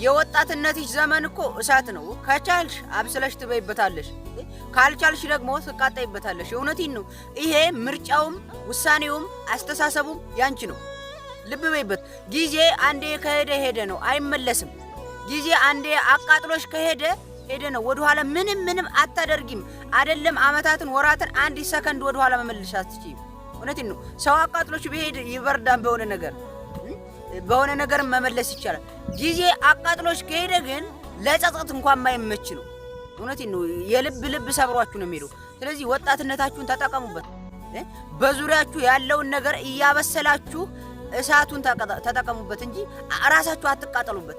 የወጣትነትሽ ዘመን እኮ እሳት ነው። ከቻልሽ አብስለሽ ትበይበታለሽ፣ ካልቻልሽ ደግሞ ትቃጣይበታለሽ። እውነቴን ነው። ይሄ ምርጫውም ውሳኔውም አስተሳሰቡም ያንቺ ነው። ልብ በይበት። ጊዜ አንዴ ከሄደ ሄደ ነው፣ አይመለስም። ጊዜ አንዴ አቃጥሎሽ ከሄደ ሄደ ነው። ወደኋላ ምንም አታደርጊም። አይደለም አመታትን ወራትን አንድ ሰከንድ ወደኋላ መመለስ አትችይም። እውነቴን ነው። ሰው አቃጥሎሽ ቢሄድ ይበርዳን በሆነ ነገር መመለስ ይቻላል። ጊዜ አቃጥሎሽ ከሄደ ግን ለጸጸት እንኳን ማይመች ነው። እውነቴን ነው። የልብ ሰብሯችሁ ነው የሚሄደው። ስለዚህ ወጣትነታችሁን ተጠቀሙበት። በዙሪያችሁ ያለውን ነገር እያበሰላችሁ እሳቱን ተጠቀሙበት እንጂ ራሳችሁ አትቃጠሉበት።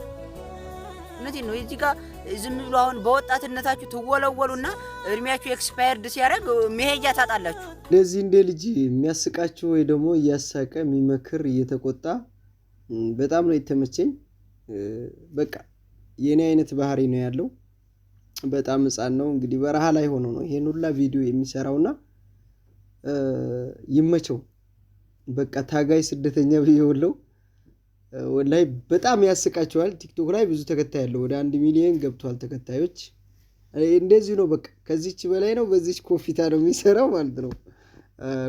እውነቴን ነው። እዚህ ጋር ዝም ብሎ አሁን በወጣትነታችሁ ትወለወሉና እድሜያችሁ ኤክስፓየርድ ሲያደርግ መሄጃ ታጣላችሁ። ለዚህ እንደ ልጅ የሚያስቃችሁ ወይ ደግሞ እያሳቀ የሚመክር እየተቆጣ በጣም ነው የተመቸኝ። በቃ የኔ አይነት ባህሪ ነው ያለው። በጣም ህፃን ነው እንግዲህ በረሃ ላይ ሆኖ ነው ይሄን ሁላ ቪዲዮ የሚሰራውና ይመቸው። በቃ ታጋይ ስደተኛ ብየውለው ወላይ በጣም ያስቃቸዋል። ቲክቶክ ላይ ብዙ ተከታይ ያለው ወደ 1 ሚሊዮን ገብቷል ተከታዮች። እንደዚህ ነው በቃ ከዚህች በላይ ነው። በዚህች ኮፊታ ነው የሚሰራው ማለት ነው።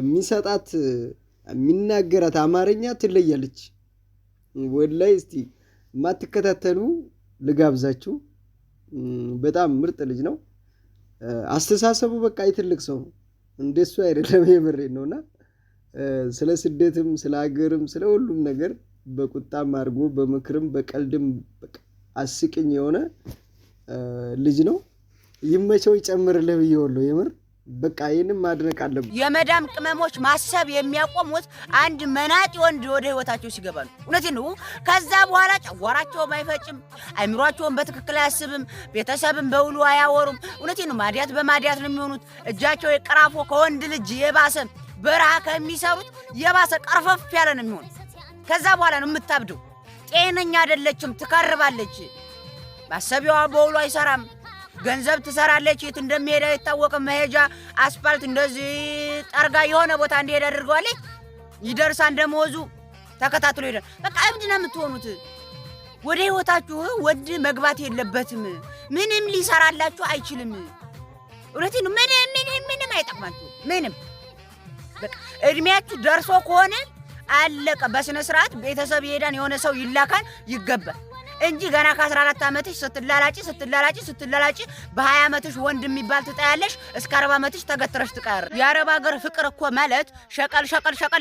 የሚሰጣት የሚናገራት አማርኛ ትለያለች። ወላይ እስቲ ማትከታተሉ ልጋብዛችሁ። በጣም ምርጥ ልጅ ነው። አስተሳሰቡ በቃ ይትልቅ ሰው ነው። እንደሱ አይደለም የምሬን ነውና ስለ ስደትም ስለ ሀገርም ስለ ሁሉም ነገር በቁጣም አድርጎ በምክርም በቀልድም በቃ አስቂኝ የሆነ ልጅ ነው። ይመቸው ይጨምርልህ ብየውለው የምር በቃ ይሄንን ማድረቅ አለበት። የመዳም ቅመሞች ማሰብ የሚያቆሙት አንድ መናጢ ወንድ ወደ ህይወታቸው ሲገባ ነው። እውነቴን ነው። ከዛ በኋላ ጨጓራቸውም አይፈጭም፣ አይምሯቸውም በትክክል አያስብም፣ ቤተሰብም በውሉ አያወሩም። እውነቴን ነው። ማዲያት በማዲያት ነው የሚሆኑት። እጃቸው የቀራፎ ከወንድ ልጅ የባሰ በረሃ ከሚሰሩት የባሰ ቀርፈፍ ያለ ነው የሚሆኑት። ከዛ በኋላ ነው የምታብደው። ጤነኛ አይደለችም፣ ትካርባለች። ማሰቢያዋ በውሉ አይሰራም። ገንዘብ ትሰራለች፣ የት እንደሚሄድ አይታወቅም። መሄጃ አስፋልት እንደዚህ ጠርጋ የሆነ ቦታ እንዲሄድ አድርገዋለች። ይደርሳን ደሞዙ ተከታትሎ ይሄዳል። በቃ እብድ ነው የምትሆኑት። ወደ ህይወታችሁ ወድ መግባት የለበትም። ምንም ሊሰራላችሁ አይችልም። እውነቴን ነው። ምንም አይጠቅማችሁ። ምንም በቃ እድሜያችሁ ደርሶ ከሆነ አለቀ። በስነ ስርዓት ቤተሰብ ይሄዳን የሆነ ሰው ይላካል ይገባል እንጂ ገና ከ14 ዓመትሽ ስትላላጪ በ20 ዓመትሽ ወንድ የሚባል ትጣያለሽ። እስከ 40 ዓመትሽ ተገትረሽ ትቀር። የአረብ ሀገር ፍቅር እኮ ማለት ሸቀል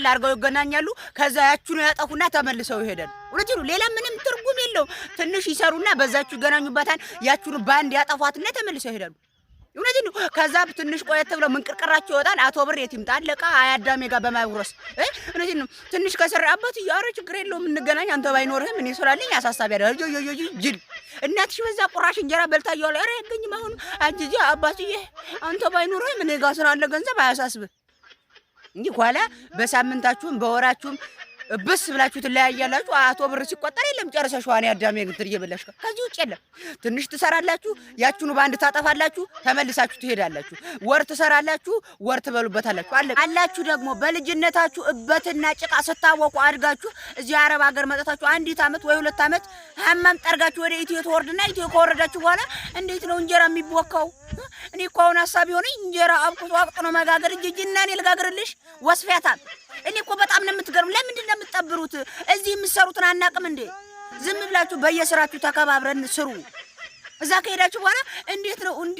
አድርገው ይገናኛሉ። ከዛ ያቹን ያጠፉና ተመልሰው ይሄዳሉ። እውነቴን ነው። ሌላ ምንም ትርጉም የለው። ትንሽ ይሰሩና በዛችሁ ይገናኙባታል። ያቹን ባንድ ያጠፏትና ተመልሰው ይሄዳሉ። እውነቴን ነው። ከዛ ትንሽ ቆየት ብለው ምንቅርቅራቸው ይወጣል። አቶ ብር የት ይምጣ አለቃ አያዳሜ ጋር በማውረስ እውነቴን ነው። ትንሽ ከሰራ አባት ያረ ችግር የለውም እንገናኝ፣ አንተ ባይኖርህም እኔ ስላለኝ አሳሳቢ አይደል ጅል እናትሽ በዛ ቁራሽ እንጀራ በልታ ይዋል። አረ ያገኝም አሁን አንቺ አባትዬ አንተ ባይኖርህም እኔ ጋር ስላለ ገንዘብ አያሳስብህ እንጂ ኋላ በሳምንታችሁም በወራችሁም በስ ብላችሁ ትለያያላችሁ። አቶ ብር ሲቆጠር የለም ጨርሰሽዋን ያዳሜ ግንትር እየበላሽ ከዚህ ውጭ የለም። ትንሽ ትሰራላችሁ፣ ያችሁን ባንድ ታጠፋላችሁ፣ ተመልሳችሁ ትሄዳላችሁ። ወር ትሰራላችሁ፣ ወር ትበሉበታላችሁ። አላችሁ ደግሞ በልጅነታችሁ እበትና ጭቃ ስታወቁ አድጋችሁ እዚህ አረብ ሀገር መጣታችሁ 1 ዓመት ወይ 2 ዓመት ሐማም ጠርጋችሁ ወደ ኢትዮ ተወርድና ኢትዮ ከወረዳችሁ በኋላ እንዴት ነው እንጀራ የሚቦካው? እኔ እኮ አሁን ሐሳብ ይሆነኝ እንጀራ አብቁቶ አቅጥኖ መጋገር እጅና እኔ ልጋግርልሽ ወስፊያታል። እኔ እኮ በጣም ነው የምትገርም። ለምንድን ነው የምትጠብሩት? እዚህ የምትሰሩትን አናቅም እንዴ? ዝም ብላችሁ በየስራችሁ ተከባብረን ስሩ። እዛ ከሄዳችሁ በኋላ እንዴት ነው እንዴ?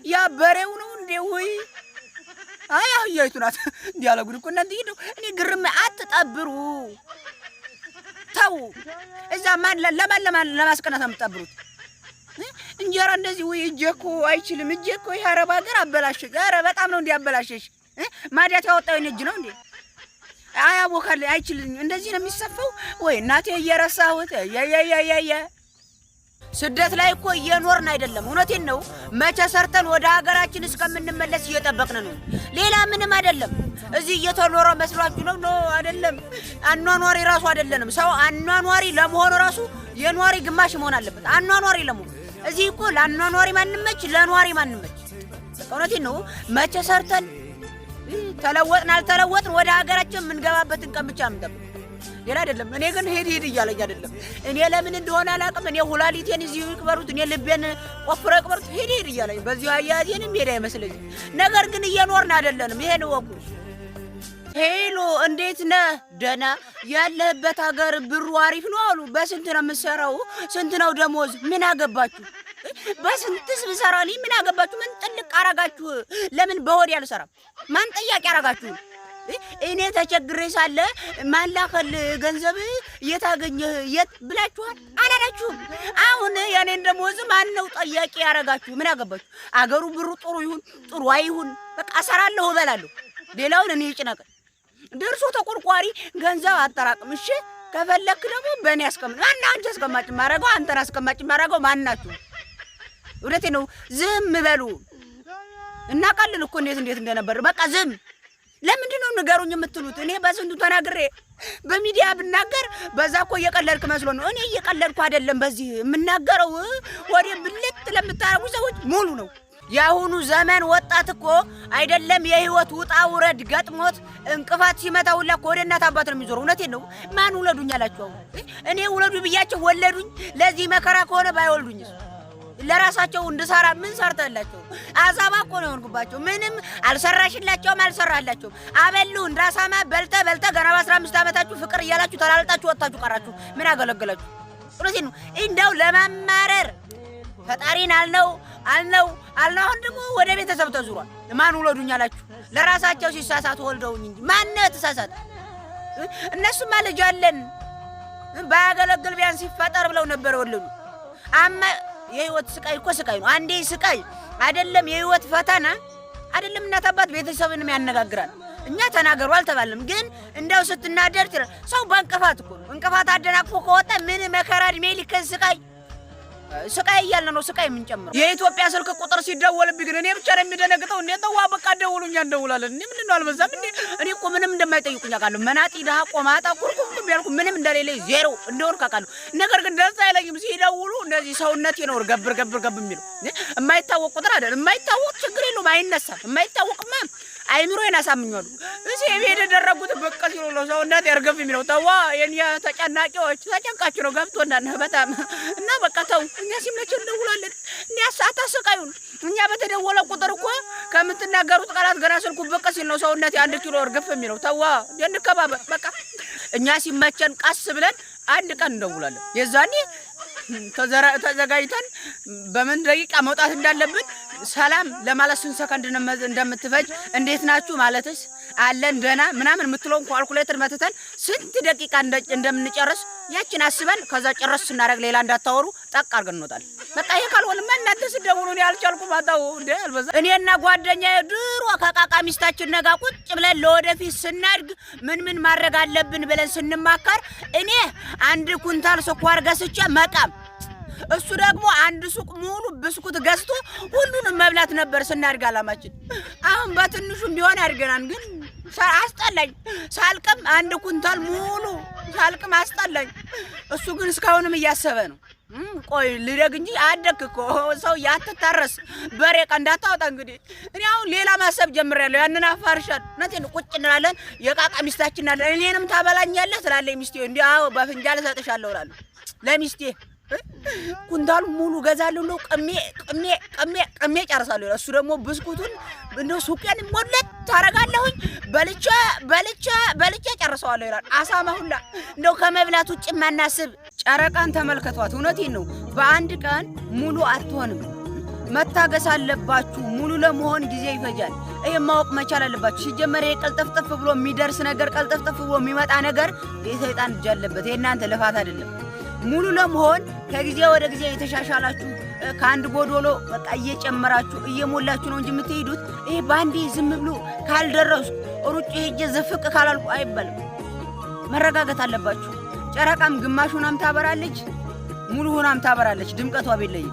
ያ በሬው ነው እንዴ? ወይ አይ አህያይቱ ናት እንዲያለጉድ እኮ እናንተ ሄዱ። እኔ ግርም አትጠብሩ፣ ተው። እዛ ማን ለማስቀናት ነው የምትጠብሩት? እንጀራ እንደዚህ ወይ እጄ እኮ አይችልም። እጄ እኮ የአረብ ሀገር አበላሽሽ። ኧረ በጣም ነው እንዲያበላሽሽ። ማዲያት ያወጣው እጅ ነው እንዴ? አያቦካል አይችልኝ። እንደዚህ ነው የሚሰፋው ወይ እናቴ እየረሳሁት ያያያያያ ስደት ላይ እኮ እየኖርን አይደለም። እውነቴን ነው። መቼ ሰርተን ወደ ሀገራችን እስከምንመለስ እየጠበቅን ነው። ሌላ ምንም አይደለም። እዚህ እየተኖረ መስሏችሁ ነው? ኖ አይደለም። አኗኗሪ ራሱ አይደለንም። ሰው አኗኗሪ ለመሆን ራሱ የኗሪ ግማሽ መሆን አለበት። አኗኗሪ ለመሆን እዚህ እኮ ለአኗኗሪ ማንመች ለኗሪ ማንመች። እውነቴን ነው። መቼ ሰርተን ተለወጥን አልተለወጥን ወደ ሀገራችን የምንገባበትን ቀን ብቻ የምንጠብቅ ሌላ አይደለም። እኔ ግን ሄድ እያለኝ አይደለም። እኔ ለምን እንደሆነ አላውቅም። እኔ ሁላሊቴን እዚህ ይቅበሩት፣ እኔ ልቤን ቆፍረው ይቅበሩት፣ ሄድ እያለኝ በዚህ አያያዜንም ሄድ አይመስለኝም። ነገር ግን እየኖርን አይደለንም። ይሄን ወቁ። ሄሎ እንዴት ነህ? ደህና። ያለህበት ሀገር ብሩ አሪፍ ነው አሉ። በስንት ነው የምትሰራው? ስንት ነው ደሞዝ? ምን አገባችሁ? በስንትስ ብሰራ እኔ ምን አገባችሁ? ምን ጥልቅ አረጋችሁ? ለምን በሆድ ያልሰራም? ማን ጠያቂ አረጋችሁ? እኔ ተቸግሬ ሳለ ማን ላከል ገንዘብ የታገኘህ የት ብላችኋል? አላላችሁም። አሁን የኔን ደሞዝ ማን ነው ጠያቂ ያረጋችሁ? ምን አገባችሁ? አገሩ ብሩ ጥሩ ይሁን ጥሩ አይሁን በቃ እሰራለሁ እበላለሁ። ሌላውን እኔ ይጭነቅ። ደርሶ ተቆርቋሪ ገንዘብ አጠራቅም። እሺ ከፈለክ ደግሞ በእኔ አስቀምጥ። ማን አንቺ አስቀማጭ ማረጋው? አንተን አስቀማጭ ማረጋው ማን ናችሁ? እውነቴን ነው። ዝም በሉ። እናውቃለን እኮ እንዴት እንደነበር። በቃ ዝም። ለምንድን ነው ንገሩኝ የምትሉት? እኔ በስንቱ ተናግሬ በሚዲያ ብናገር በዛ እኮ እየቀለድክ መስሎ ነው። እኔ እየቀለድኩ አይደለም። በዚህ የምናገረው ወደ ብልት ለምታረጉ ሰዎች ሙሉ ነው። የአሁኑ ዘመን ወጣት እኮ አይደለም የህይወት ውጣ ውረድ ገጥሞት እንቅፋት ሲመታውላ ወደ እናት አባት ነው የሚዞረው። እውነቴን ነው። ማን ውለዱኝ አላችሁ? እኔ ውለዱ ብያቸው ወለዱኝ። ለዚህ መከራ ከሆነ ባይወልዱኝስ? ለራሳቸው እንድሰራ ምን ሰርተላቸው? አዛባ እኮ ነው የሆንኩባቸው። ምንም አልሰራሽላቸውም፣ አልሰራላቸውም። አበሉ እንዳሳማ በልተ ገና በ15 ዓመታችሁ ፍቅር እያላችሁ ተላልጣችሁ ወጣችሁ ቀራችሁ። ምን አገለገላችሁ? እውነቴን ነው። እንደው ለማማረር ፈጣሪን አልነው። አሁን ደግሞ ወደ ቤተሰብ ተዙሯል። ማን ውለዱኝ አላችሁ? ለራሳቸው ሲሳሳቱ ወልደውኝ እንጂ ማን ነው ተሳሳተ? እነሱማ ልጅ አለን ባያገለግል ቢያንስ ሲፈጠር ብለው ነበር ወለዱ። አማ የህይወት ስቃይ እኮ ስቃይ ነው። አንዴ ስቃይ አይደለም የህይወት ፈተና አይደለም እናት አባት ቤተሰብንም ያነጋግራል። እኛ ተናገሩ አልተባለም፣ ግን እንደው ስትናደር ሰው በእንቅፋት እኮ ነው። እንቅፋት አደናቅፎ ከወጣ ምን መከራ እድሜ ልክ ስቃይ እያልን ነው ስቃይ የምንጨምረው። የኢትዮጵያ ስልክ ቁጥር ሲደወልብኝ ግን እኔ ብቻ ነው የሚደነግጠው። እንዴ ተዋ በቃ ደውሉኛ እንደውላለን። እኔ ምንድነው አልበዛም እንዴ? እኔ እኮ ምንም እንደማይጠይቁኝ አውቃለሁ። መናጢ ደሃ ቆማጣ ኩርኩም ቢያልኩ ምንም እንደሌለ ዜሮ እንደሆነ አውቃለሁ። ነገር ግን ደስ አይለኝም ሲደውሉ እንደዚህ ሰውነቴ ነው ገብ የሚለው። የማይታወቅ ቁጥር አይደል? የማይታወቅ ችግር የለውም አይነሳም። የማይታወቅማ አይምሮዬን አሳምኛሉ። እዚህ የቤት ደረጉት በቃ ሲሉ ነው ሰውነት ያርገፍ የሚለው። ተዋ የኛ ተጨናቂዎች ተጨንቃችሁ ነው ገብቶናል በጣም እና በቃ ተው። እኛ ሲመቸው እንደውላለን። እኛ አታሰቃዩን። እኛ በተደወለ ቁጥር እኮ ከምትናገሩት ቃላት ገና ስልኩ በቃ ሲል ነው ሰውነት 1 ኪሎ ያርገፍ የሚለው። ተዋ እንከባበር በቃ። እኛ ሲመቸን ቀስ ብለን አንድ ቀን እንደውላለን። የዛኔ ተዘጋጅተን በምን ደቂቃ መውጣት እንዳለብን ሰላም ለማለት ስንት ሰከንድ እንደምትፈጅ እንዴት ናችሁ ማለትስ አለን ደና ምናምን የምትለውን ካልኩሌተር መተተን ስንት ደቂቃ እንደምንጨርስ ያችን አስበን ከዛ ጨርስ ስናደርግ ሌላ እንዳታወሩ ጠቅ አድርገን እንወጣለን። በቃ ይሄ ካልሆነማ እናንተ ስደውሉ ነው ያልቻልኩም አጣው እንደ አልበዛ። እኔና ጓደኛዬ ድሮ ከቃቃ ሚስታችን ነጋ ቁጭ ብለን ለወደፊት ስናድግ ምን ማድረግ አለብን ብለን ስንማከር እኔ 1 ኩንታል ስኳር ገዝቼ መቃም እሱ ደግሞ 1 ሱቅ ሙሉ ብስኩት ገዝቶ ሁሉንም መብላት ነበር ስናድግ አላማችን። አሁን በትንሹም ቢሆን አድርገናል። ግን አስጠላኝ። ሳልቅም 1 ኩንታል ሙሉ ሳልቅም አስጠላኝ። እሱ ግን እስካሁንም እያሰበ ነው። ቆይ ልደግ እንጂ አደክ እኮ ሰው ያትታረስ በሬ ቀንዳታውጣ። እንግዲህ እኔ አሁን ሌላ ማሰብ ጀምሬያለሁ። ያንን አፋርሻል ነቴን ቁጭ እንላለን። የቃቃ ሚስታችን አለ እኔንም ታበላኛለህ ትላለች ሚስቴ። እንዴ አዎ በፍንጃል ሰጥሻለሁ እላለሁ ለሚስቴ። ኩንታሉ ሙሉ ገዛለሁ ነው ቀሜ ጨርሳለሁ። እሱ ደግሞ ብስኩቱን እንደው ሱቄን ሞለት ታረጋለሁኝ በልቼ ጨርሰዋለሁ ይላል። አሳማ ሁላ እንደው ከመብላት ውጭ ማናስብ። ጨረቃን ተመልከቷት። እውነቴን ነው። በአንድ ቀን ሙሉ አትሆንም። መታገስ አለባችሁ። ሙሉ ለመሆን ጊዜ ይፈጃል። ይሄ ማወቅ መቻል አለባችሁ። ሲጀመር ቀልጠፍጠፍ ብሎ የሚደርስ ነገር ቀልጠፍጠፍ ብሎ የሚመጣ ነገር የሰይጣን እጅ አለበት። የእናንተ ልፋት አይደለም። ሙሉ ለመሆን ከጊዜ ወደ ጊዜ የተሻሻላችሁ ከአንድ ጎዶሎ በቃ እየጨመራችሁ እየሞላችሁ ነው እንጂ የምትሄዱት ይሄ ባንዴ ዝም ብሎ ካልደረሱ ሩጭ ሄጄ ዘፍቅ ካላልኩ አይባልም። መረጋጋት አለባችሁ። ጨረቃም ግማሽ ሆናም ታበራለች፣ ሙሉ ሆናም ታበራለች። ድምቀቷ ቢለይ